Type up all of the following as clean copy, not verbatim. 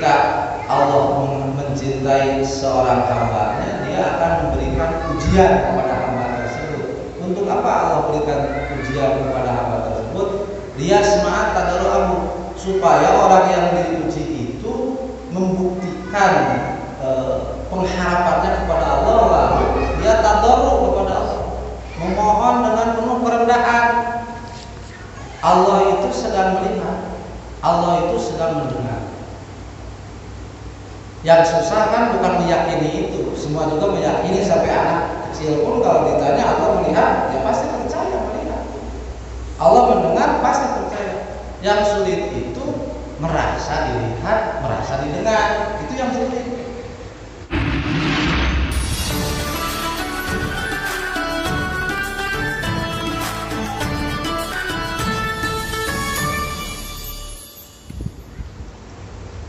ketika Allah mencintai seorang hambanya, dia akan memberikan ujian kepada hamba tersebut. Untuk apa Allah berikan ujian kepada hamba tersebut? Dia semangat tadarru'ahu, supaya orang yang diuji itu membuktikan pengharapannya kepada Allah, lalu dia tadarru' kepada Allah, memohon dengan penuh kerendahan. Allah itu sedang melihat, Allah itu sedang mendengar. Yang susah kan bukan meyakini itu, semua juga meyakini, sampai anak kecil pun kalau ditanya Allah melihat, ya pasti percaya melihat. Allah mendengar, pasti percaya. Yang sulit itu merasa dilihat, merasa didengar, itu yang sulit.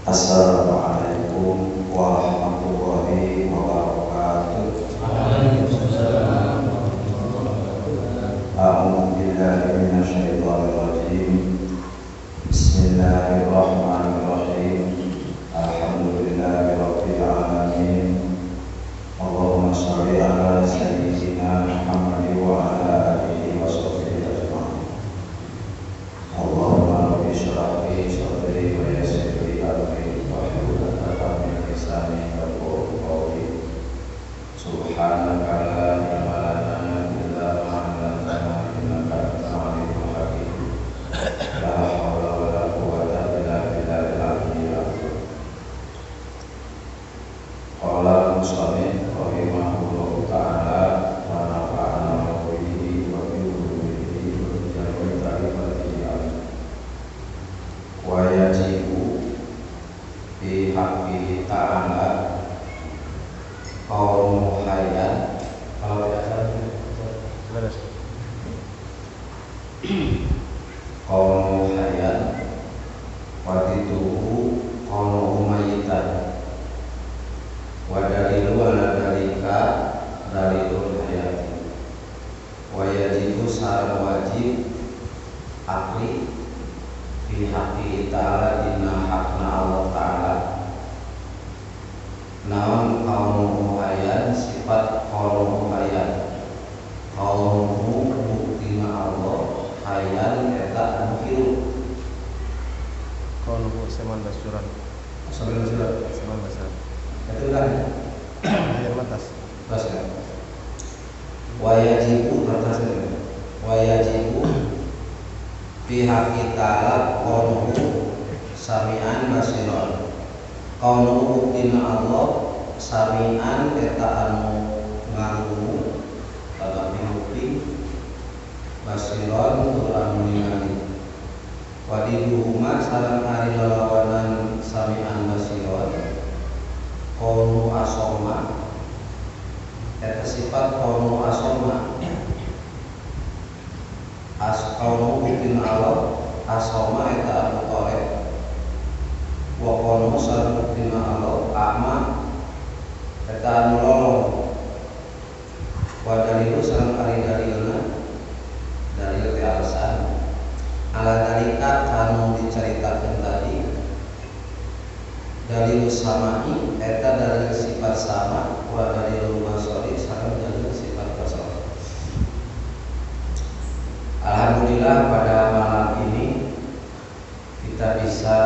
Assalamualaikum warahmatullahi wabarakatuh. Waalaikumsalam. A'udzu billahi minasyaitonir rajim. Bismillahirrahmanirrahim. Alhamdulillahirabbil alamin. Allahumma shalli ala sayyidina Muhammad wa ala alihi washabbihi ajma'in. Allahumma rabbi shrah li sadri wa yassir li amri. Subhanaka la ilma lana illa ma 'allamtana innaka antal alimul hakim. La haula wa la quwwata illa billahil aliyyil azim. Qala musannif rahimahullahu ta'ala wa nafa'ana bihi wa bi ulumihi wa bi ta'rifatihi wa yajibu fi haqqihi ta'ala kaum hayat, kalau tidak salah kaum hayat wadituhu kaum mayitan wa dalilu ala dalika dalilul hayati wa yajibu saran wajib akli fi haqqi ta'ala inna haqna Allah ta'ala. Naon kaum muhayyan sifat kaum muhayyan, kaum buktina Allah hayyan eta anu hirup. Kaum seman basuran Sambil surat seman basuran itu kan air matas pas kan. Wajibu atasnya wajibu pihak kita kaum sami'an basiran. Kaunu buktina Allah sami'an eta anu ngarungu pada mimpi basiron tur anu ningali. Wadiduhuma sareng ari lalawanan sami'an basiron kaunu asoma eta sifat kaunu asoma. Kaunu buktina Allah asoma eta anu torek. Wa qanu sareng buktina Allah a'ma eta anu lolong. Wa dalilu sareng ari dalilna dalil teh alasan ala dalika kanu dicaritakeun tadi dalil samai eta dalil sifat sama wa dalil basari sareng dalil sifat basar. Alhamdulillah pada malam ini kita bisa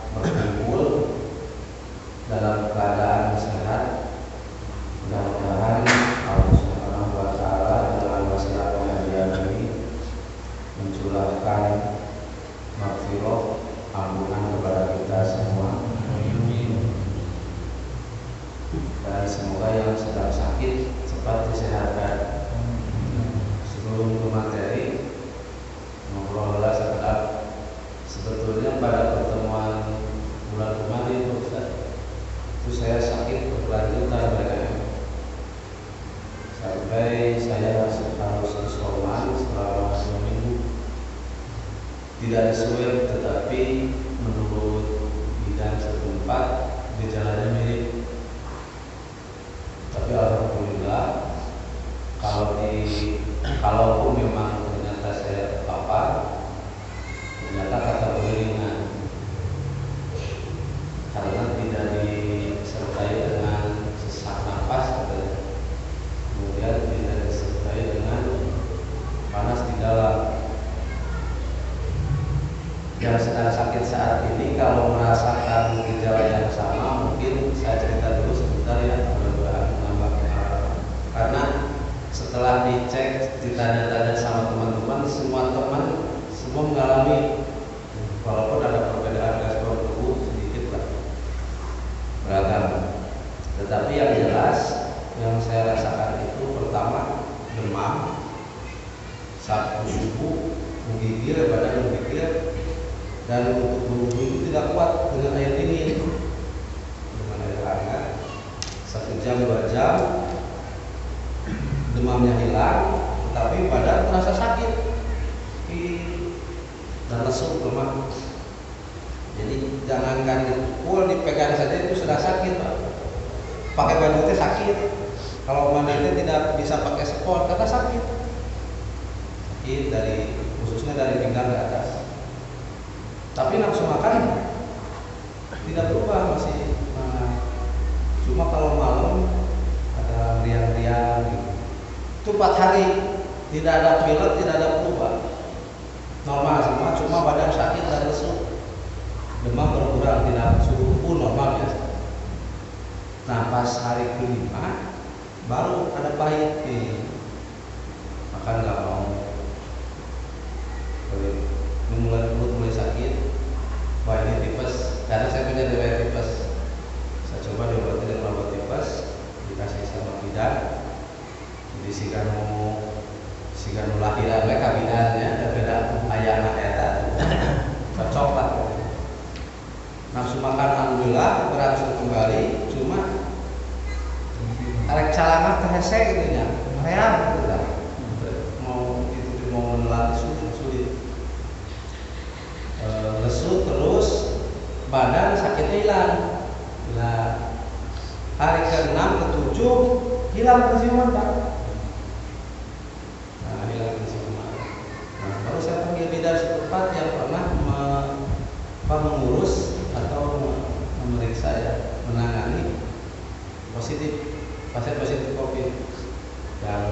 berkumpul dalam keadaan sehat. Mudah-mudahan Allah Subhanahu wa ta'ala dengan wasilah pengajian ini mencurahkan maghfirah ampunan kepada kita semua. Dan semoga yang sedang sakit cepat disehatkan. Sebelum ke materi ngobrol sekedar, sebetulnya pada pertemuan tidak kuat dengan air dingin, dengan air hangat 1 jam 2 jam demamnya hilang, tapi badan terasa sakit dan lesu lemah. Jadi jangankan dipukul, dipegang saja itu sudah sakit, Pak. Pakai baju itu sakit. Kalau mandi itu tidak bisa pakai sport karena sakit. Sakit dari khususnya dari pinggang ke atas. Tapi nafsu makan tidak berubah, masih cuma kalau malam ada riang-riang gitu. Itu 4 hari tidak ada pilek, tidak ada berubah. Normal semua, cuma badan sakit dan lesu. Demam berkurang, tidak suhu pun normal biasa. Nah pas hari ke-5 baru ada pahit makan nggak mau, mulai perut mulai sakit. Wah ini tipes, karena saya punya riwayat tipes. Saya coba diobati dengan obat tipes, dikasih sama bidan. Jadi si kanu lahiran mereka bidannya berbeda ayam eta cocok lah. Nafsu makan alhamdulillah berangsur kembali, cuma arek calangak terhese gitu nya, reang gitu lah. Mau menelan sulit. Lesu terus, badan sakitnya hilang. Nah, hari ke-6 ke-7 hilang penciuman, Pak. Nah, hilang penciuman. Nah, baru saya panggil bidan setempat yang pernah mengurus atau memeriksa ya, menangani pasien positif COVID yang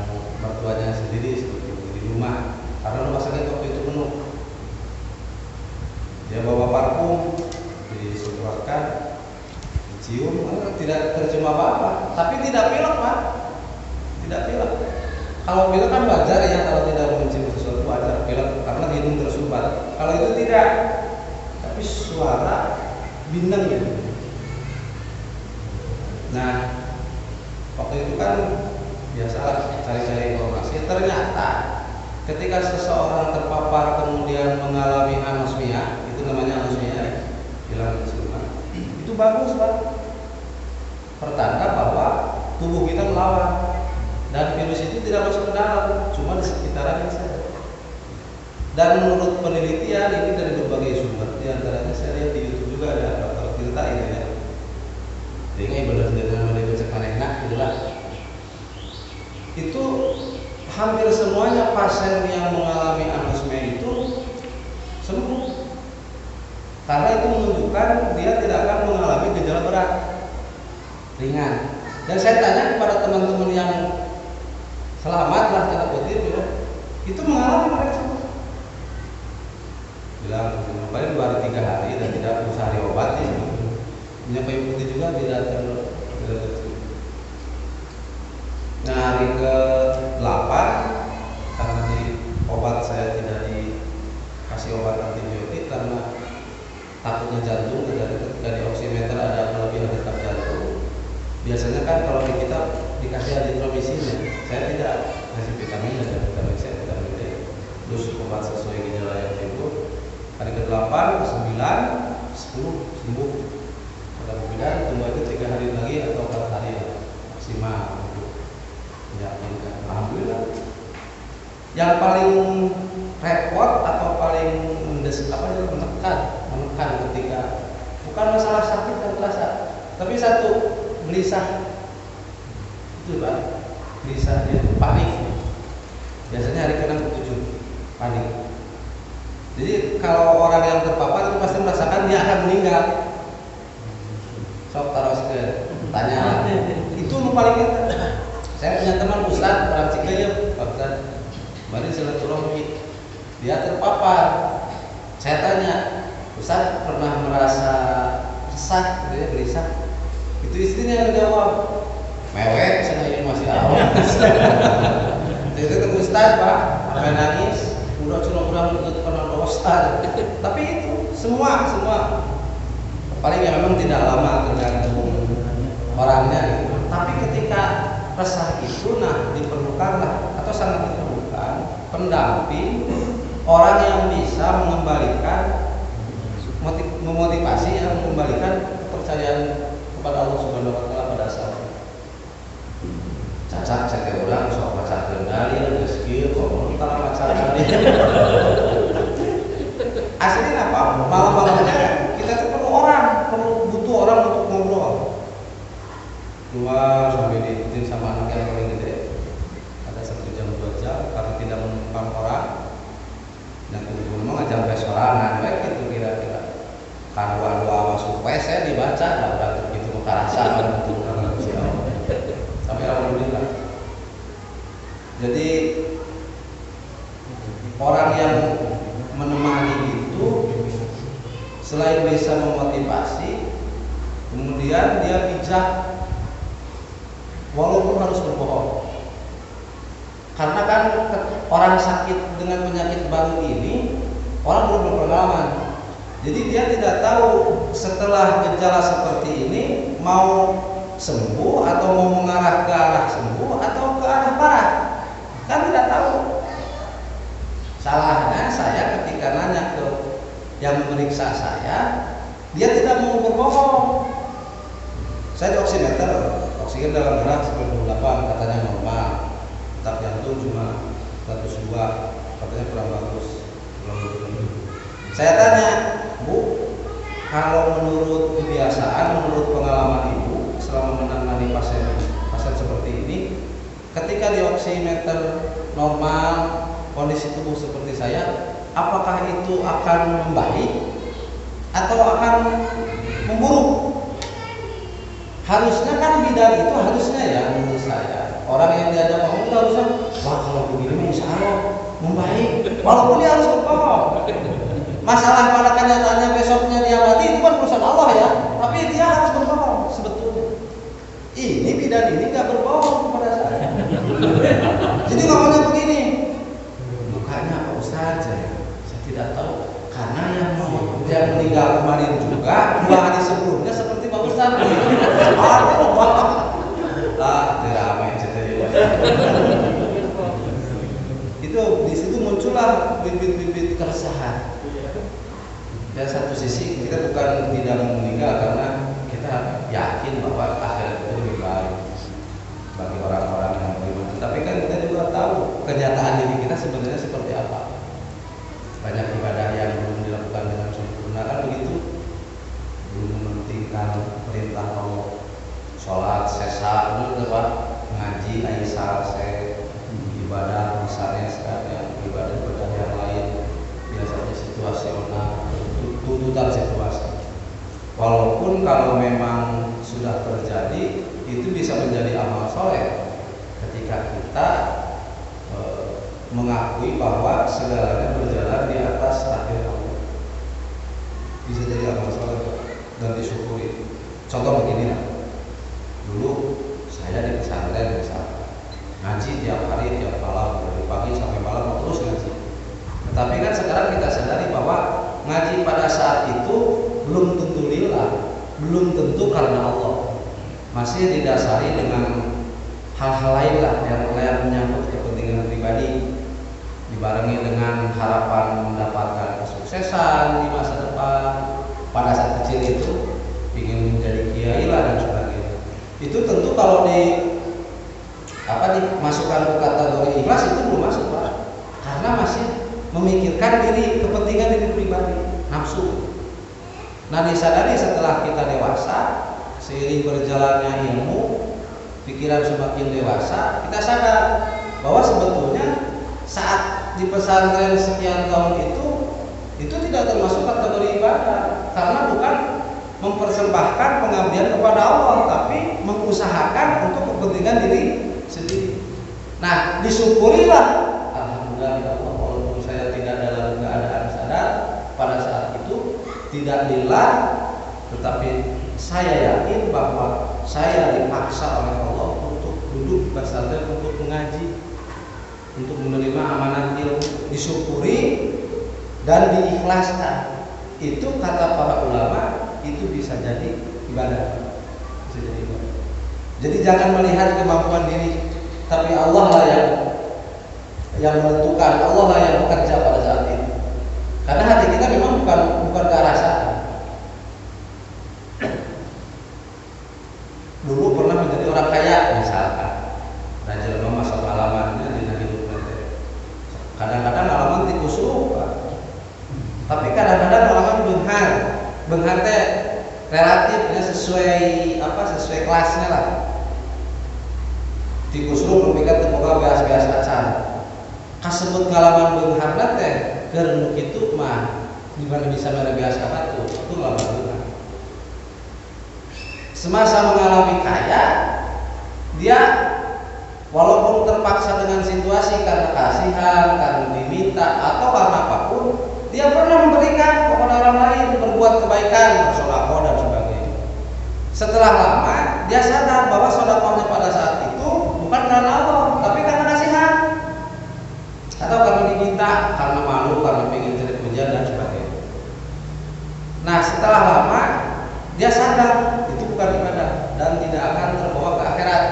mertuanya sendiri seperti itu di rumah, karena rumah sakit waktu itu penuh. Dia bawa parfum, disemprotkan, dicium, tidak tercuma apa-apa, tapi tidak pilek, Pak. Tidak pilek. Kalau pilek kan wajar ya, kalau tidak mencium sesuatu wajar pilek karena hidung tersumbat. Kalau itu tidak, tapi suara bindeng ya. Nah, waktu itu kan biasalah cari-cari informasi. Ternyata ketika seseorang terpapar kemudian mengalami anosmia, itu namanya anosmia, hilang penciuman, itu bagus, Pak. Pertanda bahwa tubuh kita melawan dan virus itu tidak masuk ke dalam, cuma di sekitarannya saja. Dan menurut penelitian ini dari berbagai sumber, diantaranya saya lihat di YouTube juga ada Dr. Tirta ini ya. Ini benar dengan mencek manehna itulah. Itu hampir semuanya pasien yang mengalami anosmia itu sembuh. Karena itu menunjukkan dia tidak akan mengalami gejala berat, ringan. Dan saya tanya kepada teman-teman yang selamat lah tanda kutip ya, itu mengalami mereka semua. Bilang paling 2 hari 3 hari dan tidak usah diobati. Minyak kayu putih juga tidak terjadi. Nah hari ke-8 karena di obat saya tidak dikasih obat antibiotik karena takutnya jantung, jadi ketika di oximeter ada kelebihan detak jantung. Biasanya kan kalau di kita dikasih azithromycin ya, saya tidak kasih vitamin dan vitamin C, vitamin D. Terus obat sesuai gejala yang timbul. Hari ke-8, 9, 10 sembuh. Mudah-mudahan tunggu aja 3 hari lagi atau 4 hari ya, maksimal untuk meyakinkan. Alhamdulillah. Yang paling repot atau paling menekan ketika bukan masalah sakit dan terasa, tapi satu gelisah itu, Pak. Gelisah dia panik. Biasanya hari ke-6 ke-7 panik. Jadi kalau orang yang terpapar itu pasti merasakan dia akan meninggal. Sok taruh tanya itu paling kita. Saya punya teman Ustaz orang Cikayam, Ustaz mari silaturahmi, dia terpapar. Saya tanya, Ustaz pernah merasa resah, gitu ya, gelisah? Itu istrinya yang jawab, mewek, saya masih awal. Itu ke Ustaz, Pak, sampai nangis, udah menurut pernah Ustaz. Tapi itu semua paling yang memang tidak lama tergantung orangnya gitu. Tapi ketika resah itu diperlukanlah atau sangat diperlukan pendamping, orang yang bisa mengembalikan memotivasi yang mengembalikan kepercayaan kepada Allah Subhanahu wa taala pada asalnya. Cacat saya ulang sok maca kendali rezeki kok entar maca kendali. Aslinya apa? Malam-malamnya kita tuh butuh orang untuk ngobrol. Keluar sampai diikutin sama anak yang paling gede. Ada 1 jam 2 jam karena tidak menumpang orang. Dan kemudian mau ngajak pesorangan, baik itu kira-kira. Kalau masuk WC dibaca, nggak berarti begitu muka rasa untuk sampai alhamdulillah. Jadi orang yang menemani itu selain bisa memotivasi, kemudian dia bijak walaupun harus berbohong. Karena kan orang sakit dengan penyakit baru ini orang belum berpengalaman. Jadi dia tidak tahu setelah gejala seperti ini mau sembuh atau mau mengarah ke arah sembuh atau ke arah parah. Kan tidak tahu. Salahnya saya ketika nanya ke yang memeriksa saya, dia tidak mau berbohong. Saya di oximeter, oksigen dalam darah 98 katanya normal. Detak jantung cuma 102, katanya kurang bagus. Saya tanya, Bu, kalau menurut kebiasaan, menurut pengalaman Ibu selama menangani pasien seperti ini, ketika di oximeter normal, kondisi tubuh seperti saya, apakah itu akan membaik atau akan memburuk? Harusnya kan bidan itu harusnya ya menurut saya orang yang diajak ngomong itu harusnya, wah kalau begini insya Allah membaik, walaupun dia harus berbohong. Masalah pada kenyataannya besoknya dia mati itu kan urusan Allah ya, tapi dia harus berbohong sebetulnya. Ini bidan ini nggak berbohong kepada saya. Jadi ngomongnya begini, bukannya Pak Ustaz saya tidak tahu, karena yang meninggal kemarin juga 2 hari sebelumnya seperti Pak Ustaz. Lah, ramai ceritanya. Itu di situ muncullah bibit-bibit keresahan. Dan satu sisi kita bukan tidak meninggal karena kita yakin bahwa akhirat itu lebih baik bagi orang-orang yang beriman. Tapi kan kita juga tahu kenyataan diri kita sebenarnya seperti apa. Banyak ibadah yang belum dilakukan dengan sempurna kan begitu. Belum mementingkan perintah Allah. Sholat, sesa, ngaji, aisyah, ibadah misalnya sekarang ibadah yang lain biasanya situasional, tuntutan situasi. Walaupun kalau memang sudah terjadi itu bisa menjadi amal soleh ketika kita mengakui bahwa segalanya berjalan di atas takdir Allah, bisa jadi amal soleh dan disyukuri. Contoh begini lah. Dulu saya di pesantren misalnya ngaji tiap hari, tiap malam dari pagi sampai malam terus ngaji. Tetapi kan sekarang kita sadari bahwa ngaji pada saat itu belum tentu lillah, belum tentu karena Allah. Masih didasari dengan hal-hal lain lah yang menyangkut kepentingan pribadi, dibarengi dengan harapan mendapatkan kesuksesan di masa depan. Pada saat kecil itu ingin menjadi kiai lah dan sebagainya. Itu tentu kalau dimasukkan ke kategori ikhlas itu belum masuk Pak, karena masih memikirkan diri, kepentingan diri pribadi, nafsu. Nah disadari setelah kita dewasa, seiring berjalannya ilmu, pikiran semakin dewasa, kita sadar bahwa sebetulnya saat di pesantren sekian tahun itu tidak termasuk kategori ibadah, karena bukan mempersembahkan pengabdian kepada Allah, tapi mengusahakan untuk kepentingan diri sendiri. Nah, disyukurilah, alhamdulillah ya Allah, walaupun saya tidak dalam keadaan sadar pada saat itu, tidak lillah, tetapi saya yakin bahwa saya dipaksa oleh Allah untuk duduk pesantren, untuk mengaji, untuk menerima amanat ilmu, disyukuri dan diikhlaskan. Itu kata para ulama, itu bisa jadi ibadah. Bisa jadi ibadah. Jadi jangan melihat kemampuan diri, tapi Allah lah yang menentukan, Allah lah yang bekerja pada saat itu. Karena hati kita memang bukan ke arah sana. sesuai kelasnya lah. Di kusrum mereka temukan biasa-biasa aja. Kasebut ngalaman beungharna teh keur nu kitu mah gimana bisa mere biasa batu itu ngalaman beungharna. Semasa mengalami kaya, dia walaupun terpaksa dengan situasi karena kasihan, karena diminta atau karena apapun, dia pernah memberikan kepada orang lain, berbuat kebaikan, bersedekah dan sebagainya. Setelah lama, dia sadar bahwa sedekahnya pada saat itu bukan karena Allah, tapi karena kasihan, atau karena diminta, karena malu, karena ingin cari pujian dan sebagainya. Nah, setelah lama, dia sadar itu bukan ibadah dan tidak akan terbawa ke akhirat.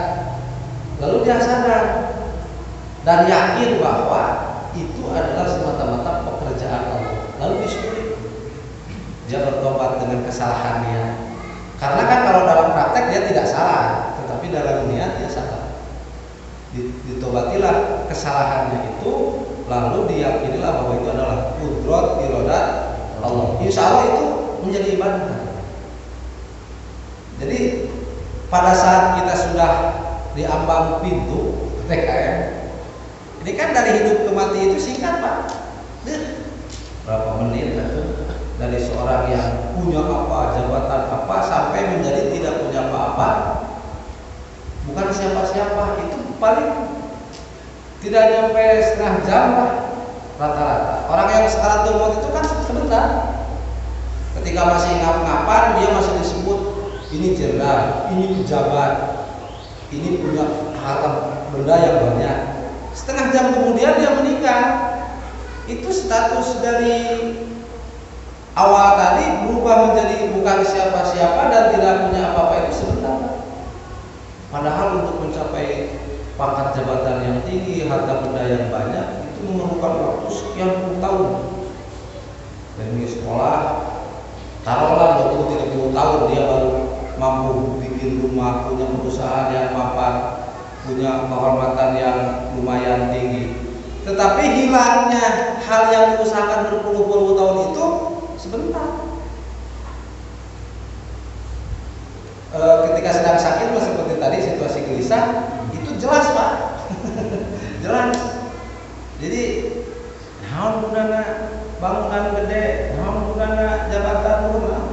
Lalu dia sadar dan yakin bahwa itu adalah semata-mata pekerjaan Allah. Lalu disyukuri. Dia bertobat dengan kesalahannya. Karena kan kalau dalam praktek dia tidak salah, tetapi dalam niat dia salah. Ditobatilah kesalahannya itu, lalu diyakinilah bahwa itu adalah qudrat iradat Allah. Insya Allah itu menjadi ibadah. Jadi pada saat kita sudah di ambang pintu TKM, ini kan dari hidup ke mati itu singkat Pak. Berapa menit dari seorang yang punya apa, jabatan apa, sampai menjadi tidak punya apa-apa, bukan siapa-siapa, itu paling tidak nyampe setengah jam lah rata-rata. Orang yang sekaratul maut itu kan sebentar. Ketika masih ngap-ngapan dia masih disebut ini jenderal, ini pejabat, ini punya harta benda yang banyak. Setengah jam kemudian dia meninggal. Itu status dari awal tadi berubah menjadi bukan siapa-siapa dan tidak punya apa-apa itu sebentar. Padahal untuk mencapai pangkat jabatan yang tinggi, harta benda yang banyak, itu memerlukan waktu sekian puluh tahun. Demi sekolah, taruhlah 20-30 tahun dia baru mampu bikin rumah, punya perusahaan yang mapan, punya kehormatan yang lumayan tinggi. Tetapi hilangnya hal yang diusahakan berpuluh-puluh tahun itu sebentar. Ketika sedang sakit seperti tadi situasi gelisah, itu jelas Pak. Jelas. Jadi naon gunana bangunan gede, naon gunana jabatan rumah.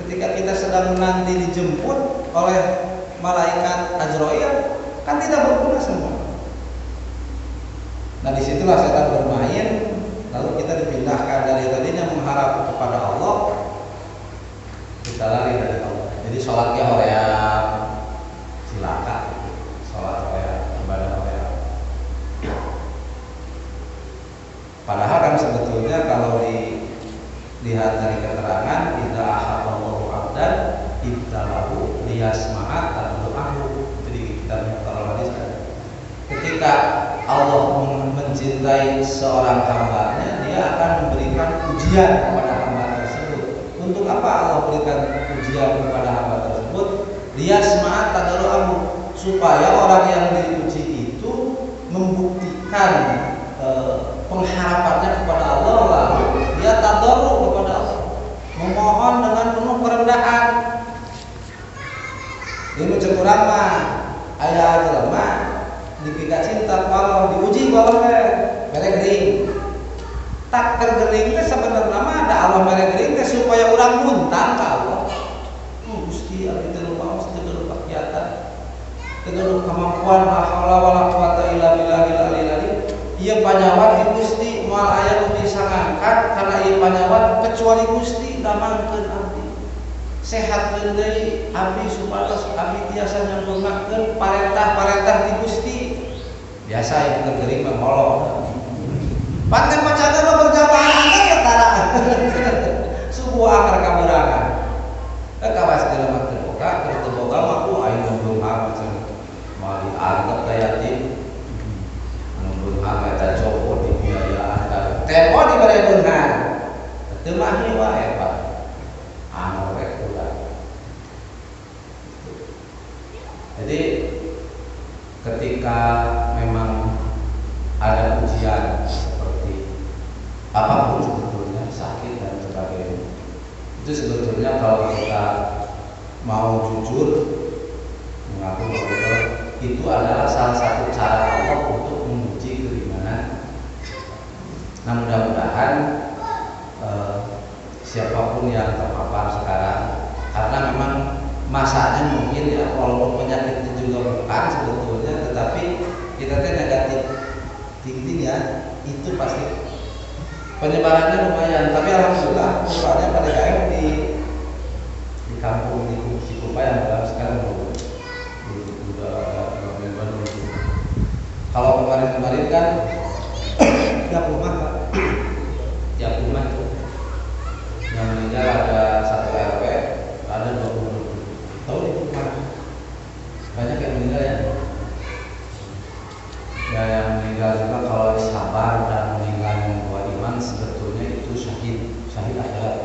Ketika kita sedang nanti dijemput oleh malaikat Azrail, kan tidak berguna semua. Nah disitulah setan bermain, lalu kita dipindahkan dari tadinya mengharap kepada Allah, kita lari dari Allah. Jadi sholatnya hoream, silakan, sholat hoream, ibadah hoream. Padahal kan sebetulnya kalau dilihat dari keterangan, idza ahabballahu 'abdan ibtalahu liyasma'a tad'u'ahu. Jadi kita kalau hadis kan, ketika Allah mencintai seorang hambanya, dia akan memberikan ujian kepada hamba tersebut. Untuk apa Allah berikan ujian kepada hamba tersebut? Liyasma'a tad'u'ahu, supaya orang yang diuji itu membuktikan pengharapannya kepada Allah, lalu dia tadarru kepada Allah, memohon dengan penuh kerendahan. Ini cekurang mah aya jelema dipika cinta kalau diuji kalau mere gering. Tak tergering teh sebenarnya mah ada Allah mere gering teh supaya urang muntang ka Allah. Gusti abdi teh lupa mesti teu pakiatan. Teu kemampuan la haula wala quwata illa billahil aliyil azim. Ieu panyawat di Gusti moal aya nu bisa ngangkat karena ieu panyawat kecuali Gusti damangkeun abdi. Sehatkeun deui abdi supados abdi tiasa nyempurnakeun parentah-parentah di Gusti. Biasa itu tergering mah molor. Panten macana mah berjamaah angker tara. Subuh angker kaberangan. Kawas dalam terbuka, terbuka mah ku aya nu macam mau dianggap yatim. Ada copot di biayaan, tempo di balai beungan, teu mah ieu wae Pak, anu rek ulah. Jadi ketika memang ada ujian seperti apapun sebetulnya sakit dan sebagainya, itu Itu sebetulnya kalau kita mau jujur mengaku bahwa itu adalah salah satu cara Allah untuk menguji keimanan. Nah mudah-mudahan siapapun yang terpapar sekarang, karena memang masanya mungkin ya, walaupun penyakitnya juga bukan sebetulnya, tetapi kita negatif tinggi ya, itu pasti penyebarannya lumayan. Tapi alhamdulillah rupanya PDKM di kampung di Kupa yang sekarang udah kalau kemarin kan tiap rumah Pak, tiap rumah itu yang meninggal ada 1 RW, ada 20. Tahu di rumah banyak yang meninggal ya. Ya yang meninggal juga kalau sabar dan meninggal membawa iman, sebetulnya itu syahid akhirat.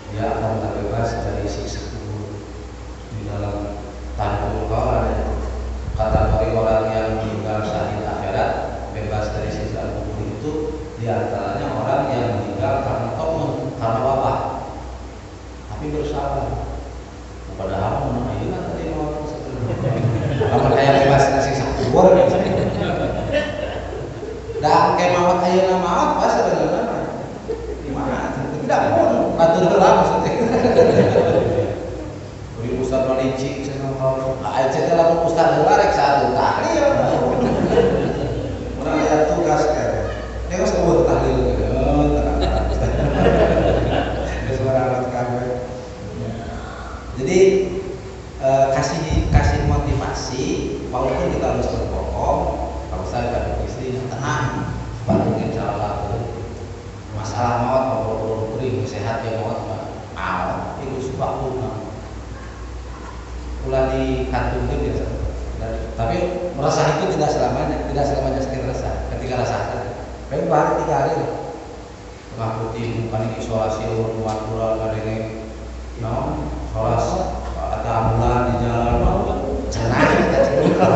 Dia akan terbebas dari siksa kubur. Di dalam Tandul Qaul ada kategori orang yang meninggal syahid akhirat bebas dari siksa kubur itu diantaranya orang yang meninggal karena wabah, tapi bersabar. Padahal menurut ini kan tadi mau kamu kayak bebas dari siksa kubur. Dan kayak mawat ayeuna mawat pas sebenarnya. Gimana? Tidak pun batur heula maksudnya. Beri ustaz malicik cenah kalau aja teh lamun ustaz heula rek satu tahlil. Urang aya tugas kan. Dia geus eueuh tahlil. Jadi kasih motivasi, walaupun kita harus berbohong. Kalau saya kata istri tenang, baru insya Allah masalah maut kalau beri sehat ya maut mau itu suka punah ulah di kantung biasa. Tapi merasa itu tidak selamanya sakit rasa. Ketika rasa baik baru 3 hari lah tengah putih panik isolasi rumah kurang ada yang solas ada ambulan di jalan cenah kita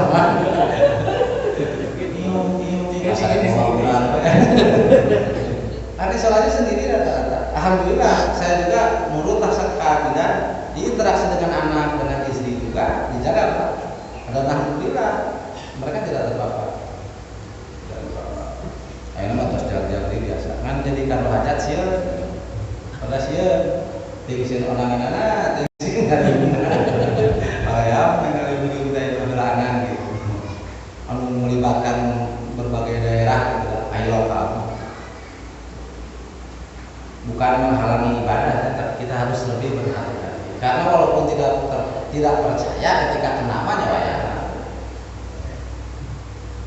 Ada isolasi sendiri rata-rata. Alhamdulillah saya juga nurut taksakan dan diinteraksi dengan anak, dengan istri juga dijaga Pak. Dan alhamdulillah mereka tidak terpapar. Akhirnya atas jalan-jalan biasa. Kan jadi kalau hajat sih, pada sih tingsin orang anak, tingsin dari ayam, dari budaya itu berangan gitu. Melibatkan berbagai daerah, gitu, ayo lokal. Bukan menghalangi ibadah, tetapi kita harus lebih berhati-hati. Karena walaupun tidak percaya ketika kenapa nyawa ya.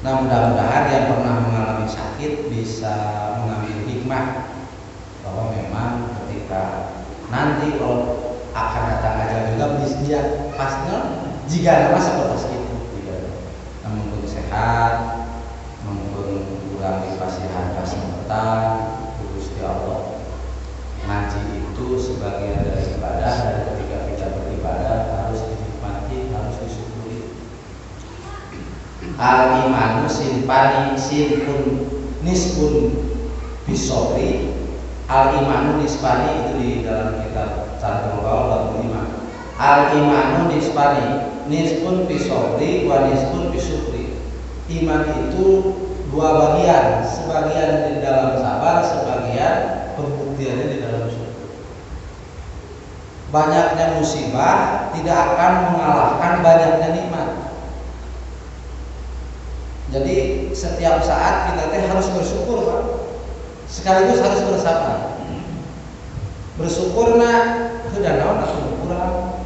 Nah mudah-mudahan yang pernah mengalami sakit bisa mengambil hikmah bahwa memang ketika nanti kalau akan datang ajal juga dia pastinya jika nama seperti itu. Namun pun sehat, namun kurang dikasih harta semerta, Gusti Allah. Ngaji itu sebagian dari ibadah, dan ketika kita beribadah harus dinikmati, harus disyukuri. Al-imanu sinpani sinpun nispun bisobri. Al-imanu nispani itu di dalam kitab Tandul Qaul 5. Al-imanu nispani nispun bisobri wa nispun bisyukri. Iman itu 2 bagian, sebagian di dalam sabar, sebagian pembuktiannya di dalam syukur. Banyaknya musibah tidak akan mengalahkan banyaknya nikmat. Jadi setiap saat kita harus bersyukur Pak. Sekaligus harus bersabar. Bersyukur nak sudah naon aku kurang.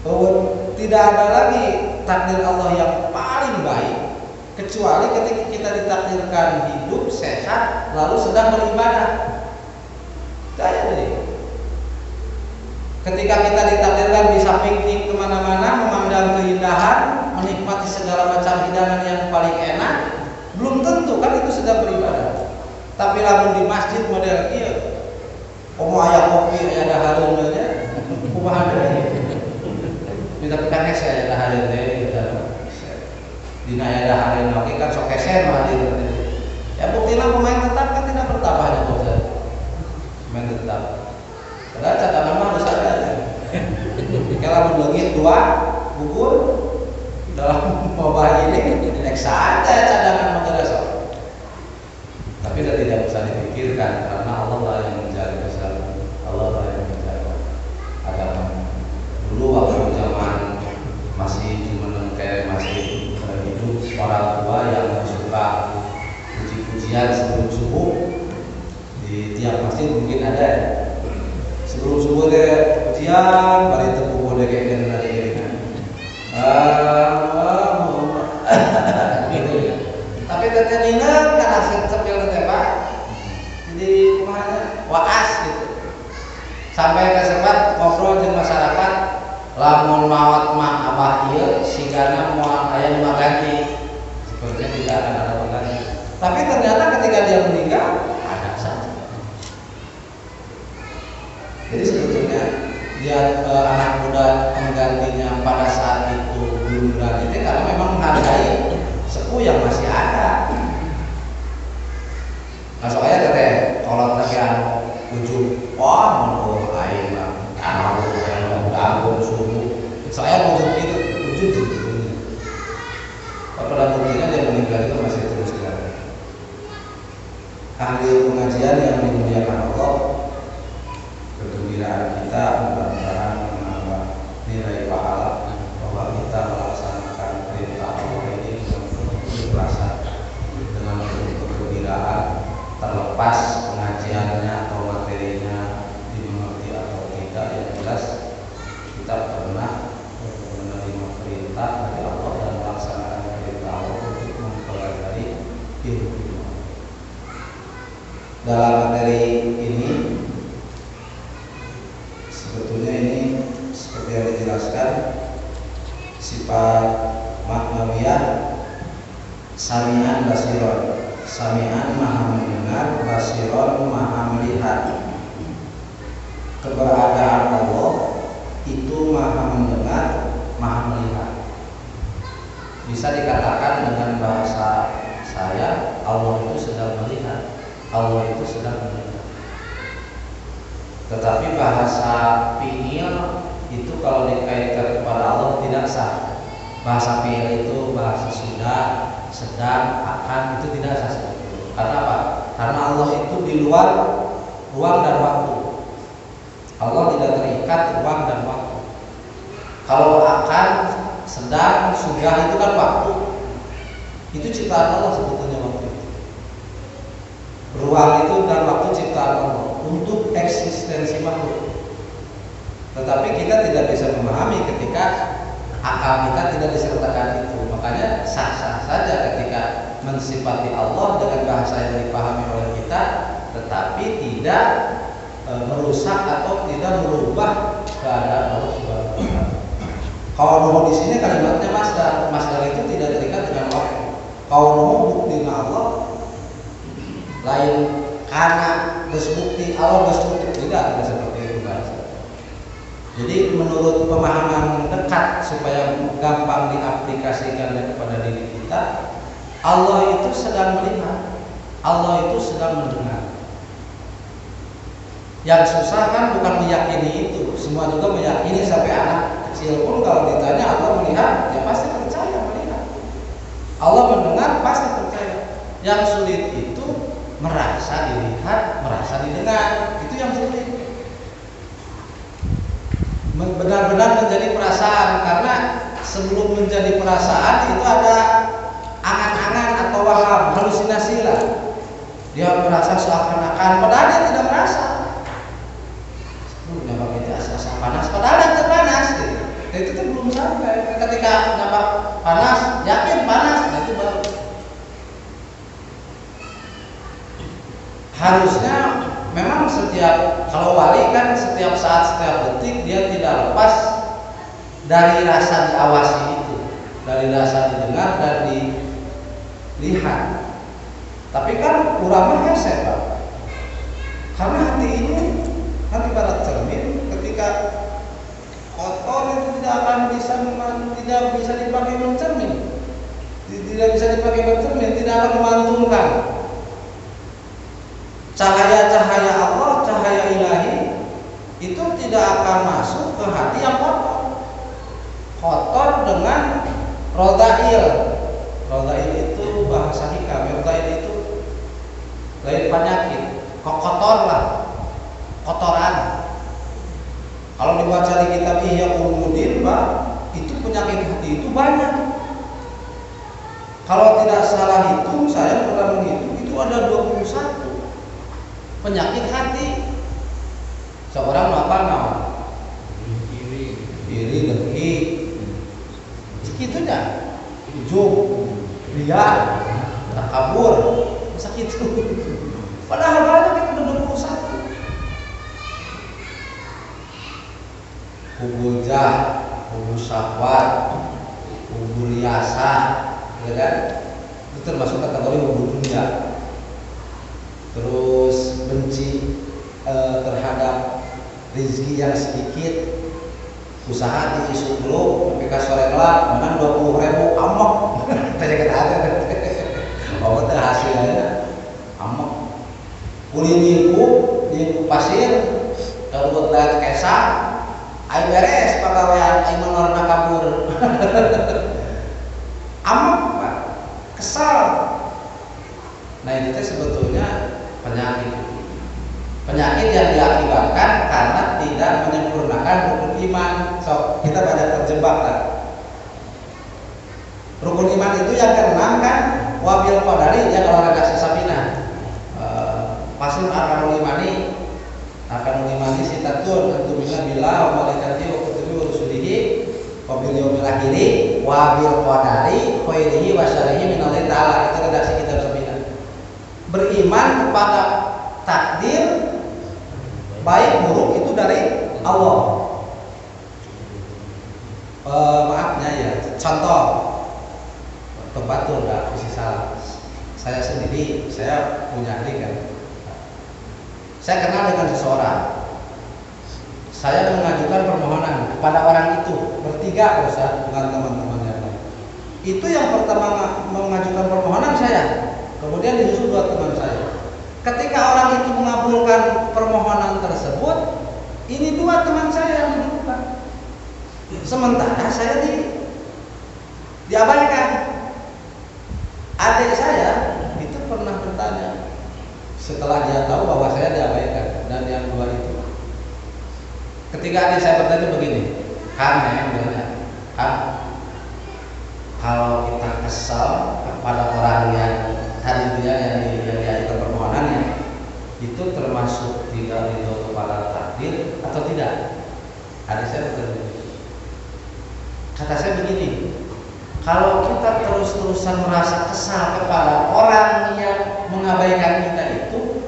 Bahwa tidak ada lagi takdir Allah yang paling baik kecuali ketika kita ditakdirkan hidup sehat lalu sedang beribadah. Kayak tadi. Ketika kita ditakdirkan bisa piknik kemana-mana, memandang keindahan, menikmati segala macam hidangan yang paling enak, belum tentu kan itu sedang beribadah. Tapi lamun di masjid model ieu, komo aya kopi aya dahareun nya, kumaha deui. Minta pitane saya ada dahareun teh gitu. Dina aya dahareun oke kan sok kesen hadir. Ya buktina pemain tetap kan tidak bertambahnya bosan. Pemain tetap. Padahal cadangan mah harus ada. Kalau mendelengit 2 bukur dalam wabah ini, nek saja cadangan madrasah. Tapi tidak usah dipikirkan karena Allah lah yang menjaga kesehatan. Allah lah yang menjaga agama. Dulu waktu zaman masih kayak masih hidup orang tua yang suka puji-pujian sebelum subuh di tiap masjid mungkin ada ya. Sebelum subuh deh pujian, bari tepuk deh kayak gini gitu. Gitu ya. Tapi ternyata karena sepil teh Pak. Jadi kumaha waas gitu. Sampai kesempat ngobrol dengan masyarakat lamun mawat mah abah ieu sigana moal aya nu ganti. Sepertinya tidak akan ada pengganti. Tapi ternyata ketika dia meninggal ada saja. Jadi sebetulnya dia anak muda penggantinya pada saat itu giliran itu karena memang menghargai sepuh yang masih ada. Nah soalnya teteh kalau tekan ujung wah menurut aing mah anak yang ganggu subuh. Saya mau gitu ujung pada buktinya dia meninggal itu masih terus jalan. Ahli pengajian yang dimuliakan Allah, kegembiraan kita mudah-mudahan menambah nilai pahala bahwa kita melaksanakan perintah Allah ini dengan penuh ikhlasan, dengan penuh kegembiraan, terlepas pengajiannya atau materinya dimengerti atau tidak, yang jelas kita pernah menerima perintah dari Allah dan melaksanakan perintah Allah untuk mempelajari ilmu. Dalam materi ini sebetulnya ini seperti yang dijelaskan sifat maknawiyah sami'an basiron. Sami'an maha mendengar, basiron maha melihat. Keberadaan Allah itu maha mendengar, maha melihat. Bisa dikatakan dengan bahasa saya, Allah itu sedang melihat, Allah itu sedang mendengar. Tetapi bahasa fi'il itu kalau dikaitkan kepada Allah tidak sah. Bahasa fi'il itu bahasa sudah, sedang, akan, itu tidak sah sebetulnya. Karena apa? Karena Allah itu di luar ruang dan waktu. Allah tidak terikat ruang dan waktu. Kalau akan, sedang, sudah itu kan waktu. Itu ciptaan Allah sebetulnya waktu itu. Ruang itu dan waktu ciptaan Allah untuk eksistensi makhluk. Tetapi kita tidak bisa memahami ketika akal kita tidak disertakan itu. Makanya sah-sah saja ketika mensifati Allah dengan bahasa yang dipahami oleh kita, tetapi tidak merusak atau tidak merubah keadaan Allah Subhanahu wa taala. Kalau di sini kalimatnya masdar. Masdar itu tidak terikat dengan waktu. Kalau buktinya Allah lain karena bukti Allah bukti tidak seperti itu bahasa. Jadi menurut pemahaman dekat supaya gampang diaplikasikan kepada diri kita, Allah itu sedang melihat, Allah itu sedang mendengar. Yang susah kan bukan meyakini itu, semua juga meyakini sampai anak kecil pun kalau ditanya Allah melihat, ya pasti percaya melihat. Allah mendengar pasti percaya. Yang sulit itu merasa dilihat, merasa didengar, itu yang sulit. Benar-benar menjadi perasaan, karena sebelum menjadi perasaan itu ada angan-angan atau waham, halusinasi lah. Dia merasa seakan-akan, padahal dia tidak merasa. Nampak itu asa-asa panas, padahal dia panas. Gitu. Itu tuh belum sampai. Ketika nampak panas, yakin panas, nah itu baru. Harusnya memang setiap, kalau wali kan setiap saat, setiap detik dia tidak lepas dari rasa diawasi itu, dari rasa didengar dan dilihat. Tapi kan ulama hesek Pak, karena hati ini, hati para cermin ketika kotor itu tidak akan bisa, tidak bisa dipakai mencermin, tidak bisa dipakai mencermin, tidak akan memantulkan. Cahaya-cahaya Allah, cahaya ilahi ke hati yang kotor. Kotor dengan rodail. Rodail itu bahasa hikam. Rodail itu lain penyakit. Kotor lah, kotoran. Kalau dibaca di kitab Ihya Ulumuddin, Pak, itu penyakit hati itu banyak. Kalau tidak salah hitung, saya pernah menghitung itu ada 21 penyakit hati. Seorang apa nama? Iri, dengki, segitunya. Ujub, ria, takabur, sakit itu. Padahal banyak itu udah 21. Hubul jah, hubul syahwat, hubul riasa, ya kan? Itu termasuk kategori hubul dunia. Terus benci terhadap rezeki yang sedikit, usaha diisu dulu, sampai ke sore kelak, menang 20.000 amok, tanya kata ada, oh betul hasilnya amok. Kuli minggu pasir, kalau lihat kesah, ayo beres pegawaian, ayo mengarna kabur, amok Pak, kesal. Nah itu sebetulnya penyakit yang diakibatkan karena tidak menyempurnakan rukun iman. So kita banyak terjebak lah. Rukun iman itu yang keenam kan, wabil qadari ya kalau redaksi Safinah. Fasul arkanul imani sitatun antumina billah wa malaikatihi wa kutubihi wa rusulihi wa bil yaumil akhiri wa bil qadari khairihi wa syarrihi minallahi ta'ala. Itu redaksi kitab Safinah. Beriman kepada takdir baik buruk itu dari Allah. Maafnya ya, contoh betul enggak posisi salah. Saya sendiri, saya punya adik kan. Saya kenal dengan seseorang. Saya mengajukan permohonan kepada orang itu bertiga Ustaz dengan teman-teman yang lain. Itu yang pertama mengajukan permohonan saya. Kemudian disusul 2 teman saya. Ketika orang itu mengabulkan permohonan tersebut, ini 2 teman saya yang didudukkan. Sementara saya diabaikan. Adik saya itu pernah bertanya setelah dia tahu bahwa saya diabaikan, dan yang 2 itu. Ketika adik saya bertanya begini, kalau kita kesal kepada orang yang tadi dia yang diajukan permohonannya, itu termasuk tidak ridho kepada takdir atau tidak? Adik saya bertanya. Kata saya begini, kalau kita terus-terusan merasa kesal kepada orang yang mengabaikan kita itu,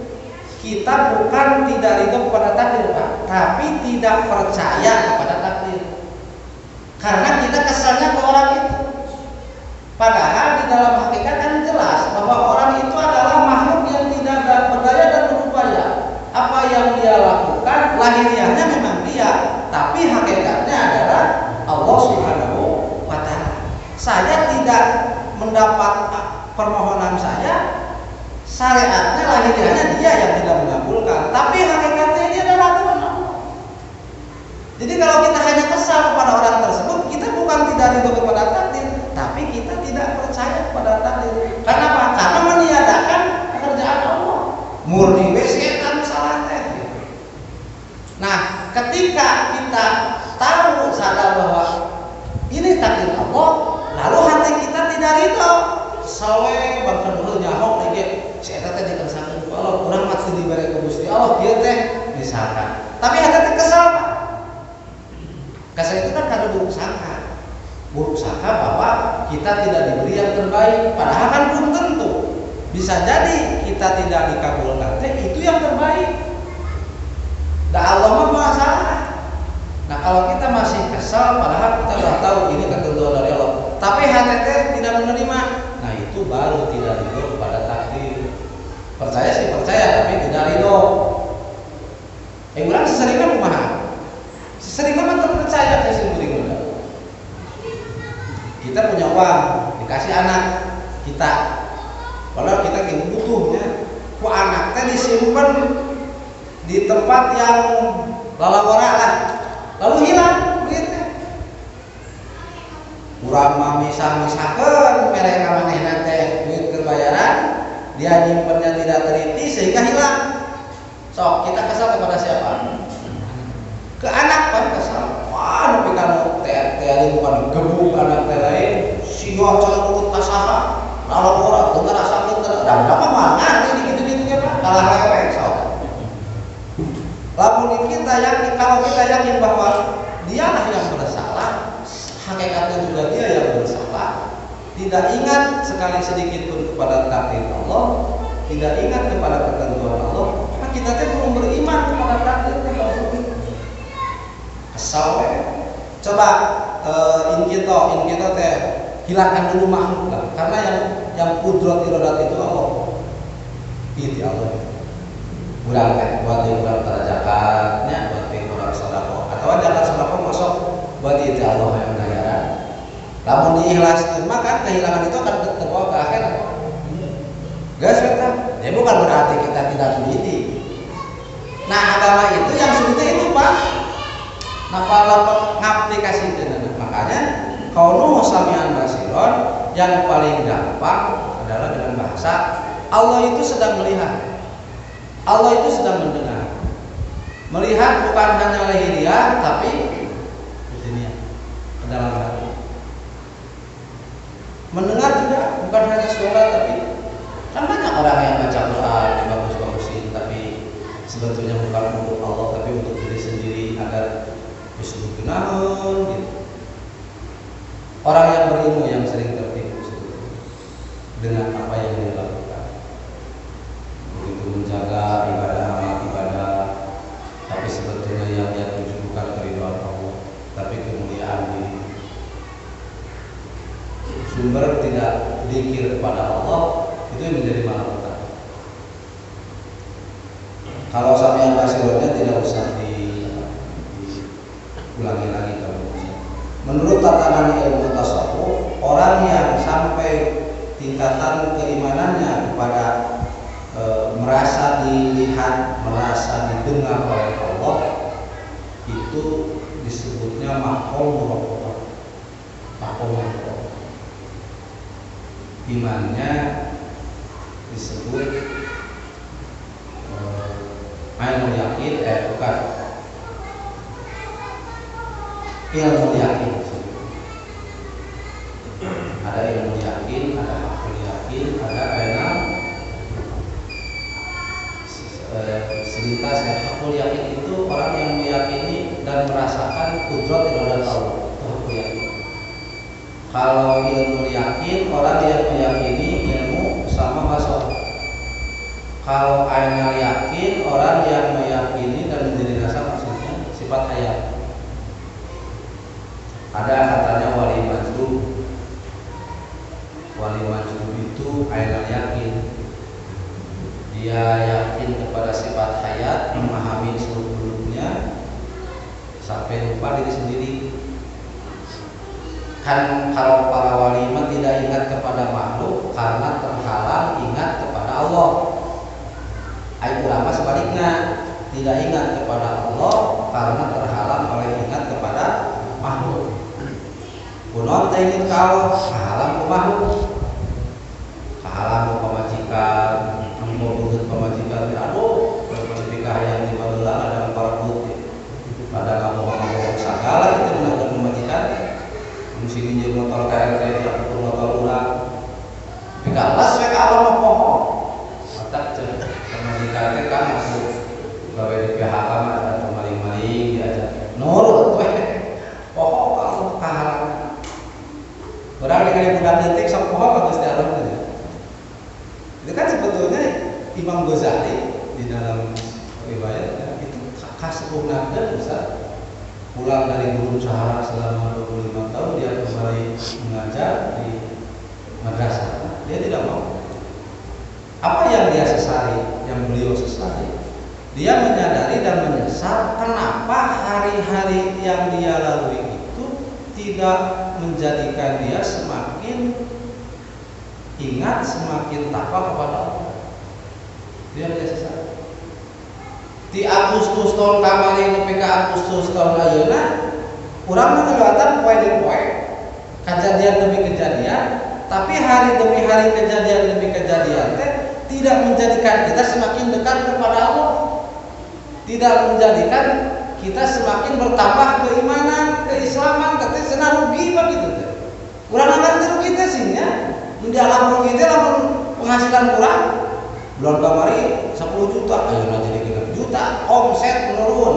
kita bukan tidak ridho kepada takdir, Pak, tapi tidak percaya kepada takdir. Karena kita kesalnya ke orang itu. Padahal di dalam hakikat kan jelas bahwa orang itu adalah makhluk yang tidak berdaya dan berupaya. Apa yang dia lakukan lahiriahnya memang dia, tapi hakikatnya adalah Allah Subhanahu wa ta'ala. Saya tidak mendapat permohonan saya, syariatnya lahiriahnya dia yang tidak mengabulkan, tapi hakikatnya dia adalah Tuhan Allah. Jadi kalau kita hanya kesal kepada orang tersebut, kita bukan tidak ridho kepada takdir, tapi kita tidak percaya kepada takdir. Karena apa? Karena meniadakan pekerjaan Allah. Murni setan salah teh. Nah, ketika kita tahu sadar bahwa ini takdir Allah, lalu hati kita tidak ridho. Sawe bangsa dulu nyahok lagi, si eta teh dikesankeun ku Allah, urang mah teu dibere ku Gusti Allah, kieu teh misalkan. Tapi hati teh kesal, Pak. Kesal itu kan karena buruk sangka. Buruk sangka bahwa kita tidak diberi yang terbaik, padahal kan belum tentu. Bisa jadi kita tidak dikabulkan, itu yang terbaik. Dan Allah mah masalah. Nah kalau kita masih kesal, padahal kita sudah tahu ini ketentuan dari Allah, tapi hati tidak menerima, nah itu baru tidak ridho kepada takdir. Percaya sih percaya, tapi tidak ridho. Yang seseringan kumaha? Seseringan mah terpercaya sih sesungguhnya. Kita punya uang, dikasih anak kita, padahal kita yang butuhnya, ku anaknya disimpan di tempat yang lalawara lah, lalu hilang. urang mah misah-misahkeun mere ka manehna teh duit keur bayaran, dia nyimpennya tidak teliti sehingga hilang. Sok kita kesal kepada siapa? Ke anak kan kesal. Wah, nepi kana teh bukan gebuk anak teh lain, sia can urut ka saha? Kalau orang teu ngarasakeun teh, da mah mangan gitu-gitu ge Pak, kalah lewek sok. Lamun kita yakin, kalau kita yakin bahwa dialah yang bersalah, hakikatnya juga dia yang bersalah, tidak ingat sekali sedikit pun kepada takdir Allah, tidak ingat kepada ketentuan Allah, maka kita teh belum beriman kepada takdir Allah. Kesal we. Coba in kita teh hilangkan dulu makhluk lah, karena yang kudrat iradat itu Allah. Itu Allah. Urang teh buat urang tara zakatnya, buat urang sedekah atau zakat sedekah masuk buat itu Allah yang bayaran. Lamun diikhlaskeun mah kan kehilangan itu akan terbawa ke akhirat. Geus eta. Ya bukan berarti kita tidak teliti. Nah, agama itu yang sulitnya itu Pak. Napa ngaplikasikeun. Makanya qaulu sami'an basiron yang paling gampang adalah dengan bahasa Allah itu sedang melihat. Allah itu sedang mendengar. Melihat bukan hanya lahiriah tapi di dunia, ke dalam hati. Mendengar juga bukan hanya suara tapi kan banyak orang yang baca Quran bagus-bagusin tapi sebetulnya bukan untuk Allah tapi untuk diri sendiri agar disebut naon gitu. Orang yang berilmu yang sering tertipu dengan apa yang dia lakukan. Begitu menjaga amal ibadah tapi sebetulnya yang dia tuju bukan keridhaan Allah tapi kemuliaan diri. Sumber tidak dzikir kepada Allah itu yang menjadi malapetaka. Kalau sami'an basironnya tidak usah diulangi lagi kalau bisa. Menurut tatanan ilmu tasawuf, orang yang sampai tingkatan keimanannya kepada merasa dilihat, merasa didengar oleh Allah itu disebutnya maqam muraqabah. Maqam muraqabah. Imannya disebut ainul yakin, bukan ilmu yakin. Ada ilmu yakin, ada hakul yakin, ada ainul selintas ya. Hakul yakin itu orang yang meyakini dan merasakan kudrat iradat Allah. Itu hakul yakin. Kalau ilmu yakin, orang yang meyakini ilmu sama masuk. Kalau ainul yakin, orang yang meyakini dan menjadi rasa maksudnya sifat hayat. Ada katanya wali majlub. Wali majlub itu ainul yakin. Dia yakin kepada sifat hayat, memahami seluruh-seluruhnya sampai lupa diri sendiri. Kan kalau para wali tidak ingat kepada makhluk karena terhalang ingat kepada Allah. Ai ulama sebaliknya, tidak ingat kepada Allah karena terhalang oleh ingat kepada makhluk. Kunaon teh ingin kalau halang ku makhluk. Halang ku pamajikan, mau butuh pemajikan, aduh, ketika yang di Magelang ada 4 putih, pada ngomong-ngomong segala itu menangkap pemajikan, mesti jadi motor KRT atau motor ulang, tinggalas saya kalau mau pohon, mata pemajikan itu kan masuk gawe di PHK ada maling-maling diajak, nurut pohon kalau kehalangan, orang dengan budak detik sok pohon bagus di alam itu. Itu kan sebetulnya Imam Ghazali di dalam riwayatnya itu kasepuh nagda Ustaz pulang dari Gunung Sahara selama 25 tahun dia kembali mengajar di madrasah. Dia tidak mau. Apa yang dia sesali, yang beliau sesali, dia menyadari dan menyesal kenapa hari-hari yang dia lalui itu tidak menjadikan dia semakin ingat, semakin takwa kepada Allah. Dia sesat. Di Agustus tahun kamari nepi ka Agustus tahun ayeuna, urang mah kelihatan poe demi poe. kejadian demi kejadian, tapi hari demi hari kejadian demi kejadian tidak menjadikan kita semakin dekat kepada Allah, tidak menjadikan kita semakin bertambah keimanan, keislaman, katanya senang rugi begitu. Kurang akan rugi teh sih ya. Di alam rugi teh lamun penghasilan kurang, bulan kamari 10 juta, ayo jadi 3 juta, omset menurun.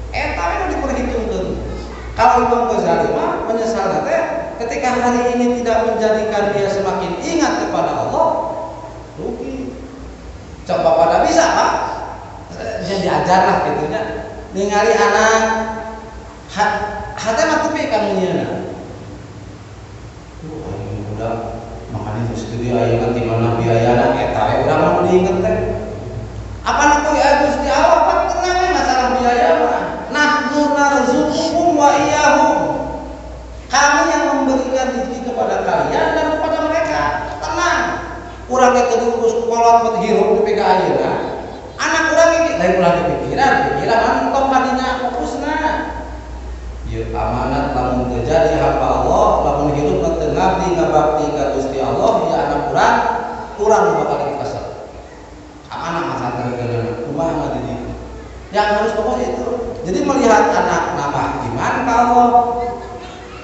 Tapi itu diperhitungkan. Kalau Imam Ghazali mah menyesal teh ketika hari ini tidak menjadikan dia semakin ingat kepada Allah, rugi. Coba pada bisa Pak, bisa diajar lah gitunya. Ningali anak, hati mah tepi kamunya. Ayo udah makanya Gusti dia aya nanti mana biayana eta we urang mah diinget teh. Apa niku ya Gusti Allah apa tenang masalah biaya mah. Nahnu narzuqukum wa iyyahum. Kami yang memberikan rezeki kepada kalian dan kepada mereka. Tenang. Urang teh kudu kolot bet hirup di pega ayeuna. Anak urang iki lain ulah pikiran mantong kadinya fokusna. Ieu amanat lamun terjadi hamba Allah, lamun hidup teu ngabdi ngabakti ka Gusti Allah, ya anak urang bakal dikasar. Amanah masalah kegeuna kumaha mah di dieu. Yang harus pokoknya itu. Jadi melihat anak nambah iman ka Allah,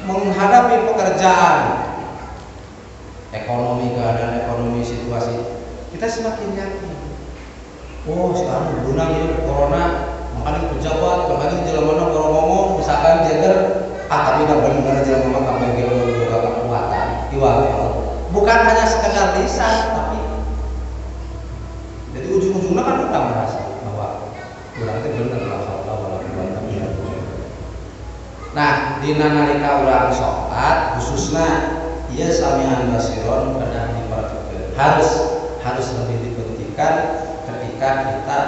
menghadapi pekerjaan, ekonomi, keadaan ekonomi, situasi, kita semakin yakin. Oh sekarang guna ya corona, makanya pejabat, makanya jelema kalau ngomong misalkan jeder, tapi tidak benar jelema sampai juga kekuatan, bukan hanya sekedar lisan, tapi jadi ujung-ujungnya kan kita merasa bahwa berarti benar lah kalau nah di nalika urang sholat khususnya ia samian basiron kadang diperhatikan harus lebih dipentingkan ketika kita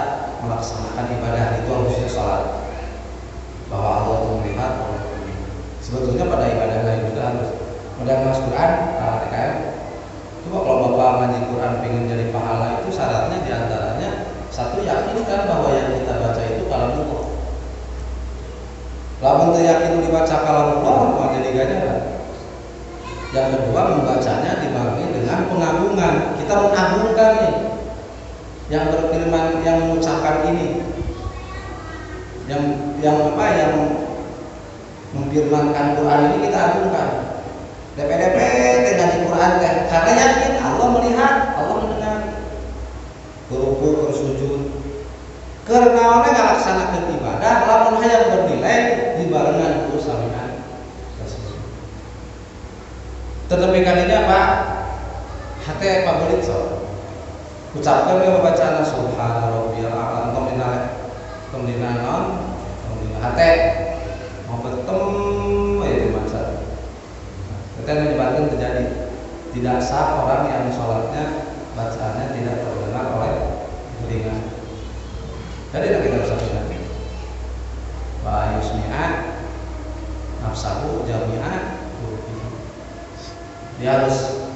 melaksanakan ibadah itu khususnya sholat, bahwa Allah itu melihat. Sebetulnya pada ibadah lain juga harus mendengar Quran, TKM. Coba kalau bapak ngaji Quran pengen jadi pahala itu syaratnya diantaranya satu, yakinkan bahwa yang kita baca itu kalamullah. Lamun teu yakin dibaca kalamullah mau jadi ganjaran. Yang kedua, membacanya dibarengi dengan pengagungan. Kita mengagungkan nih yang berfirman, yang mengucapkan ini, yang memfirmankan Quran ini kita agungkan. DPDP dengan Quran teh karena yakin Allah melihat, Allah mendengar. Beruku bersujud karena ngalaksanakeun ibadah lamun hayang bernilai dibarengan ku samian basir. Tetapi kalinya Pak hate pabelit so. Ucapkan we bacaan subhana rabbiyal a'la tomdina hate mau betem itu masa. Kita menyebabkan terjadi tidak sah orang yang sholatnya bacaannya tidak terdengar oleh telinga. Jadi kita harus hati-hati. Wa yusmi'at nafsahu jami'at. Dia harus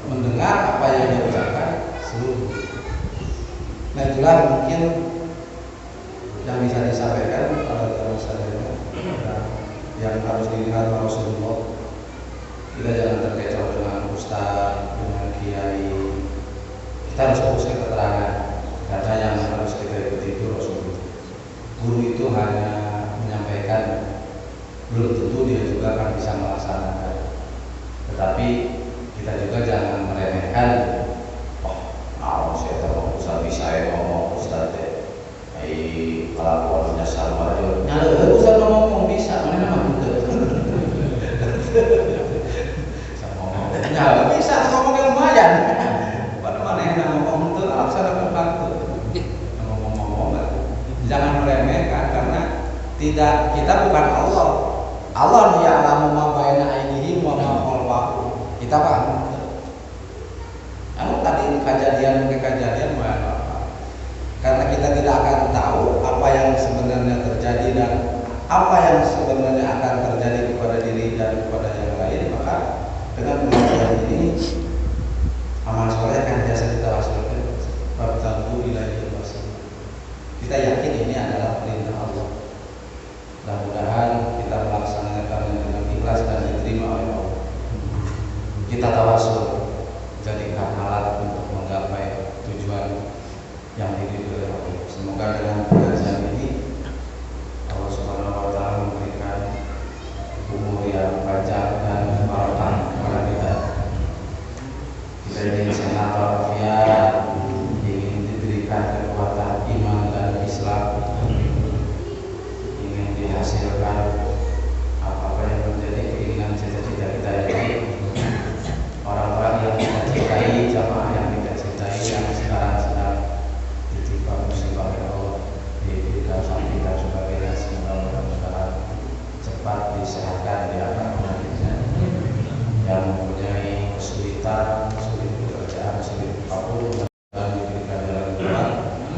mendengar apa yang dia ucapkan seluruh. Nah itulah mungkin yang bisa disampaikan pada masalah yang harus dilihat oleh Rasulullah. Kita jangan terkecoh dengan ustaz, dengan kiai. Kita harus fokus ke keterangan. Karena yang harus kita ikuti itu Rasulullah. Guru itu hanya menyampaikan, belum tentu dia juga akan bisa melaksanakan. Tetapi kita juga jangan meremehkan. Oh, saya tahu ustaz bisa ngomong ustaz deh. Kelakuannya sama aja. Nah, ustaz ngomong bisa, mana mah ya bisa ngomong yang lumayan. Pada mana yang ngomong itu laksanakan bantu. Ngomong jangan meremehkan karena kita bukan Allah. Allah ya'lamu ma baina aydihim wa ma khalfahum. Kita paham. Namun tadi kejadian mana? Karena kita tidak akan tahu apa yang sebenarnya terjadi dan apa yang sebenarnya akan terjadi kepada diri dan kepada yang lain, maka dengan pengetahuan ini amal soleh akan biasa kita hasilkan. Fabtagu ilaihi wasallam. Kita yakin ini adalah perintah Allah. Mudah-mudahan kita melaksanakan dengan ikhlas dan diterima kita tawasul, jadikan alat untuk menggapai tujuan yang diridhoi oleh Allah. Semoga dengan pengajian ini Allah Subhanahu wa taala memberikan umur yang panjang dan barokah kepada kita. Kita ingin sehat walafiat, ingin diberikan kekuatan iman dan Islam, ingin dihasilkan apa yang menjadi keinginan cita-cita kita ini. Orang-orang yang kita cintai, jamaah yang kita cintai, yang sekarang sedang ditimpa musibah ya Allah, diberikan sakit dan sebagainya, semoga mudah-mudahan cepat disehatkan, diangkat penyakitnya. Yang mempunyai kesulitan, sulit pekerjaan, sulit apapun, dan diberikan jalan keluar.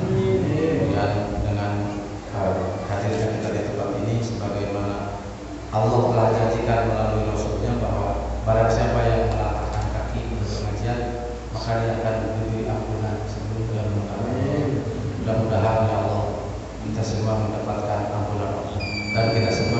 Kemudian dengan hadirnya kita di tempat ini, sebagaimana Allah telah janjikan melalui Rasulnya bahwa barang siapa yang melangkahkan kaki untuk pengajian, maka dia akan diberi ampunan sebelum dia meninggal. Mudah-mudahan ya Allah kita semua mendapatkan ampunan Allah dan kita semua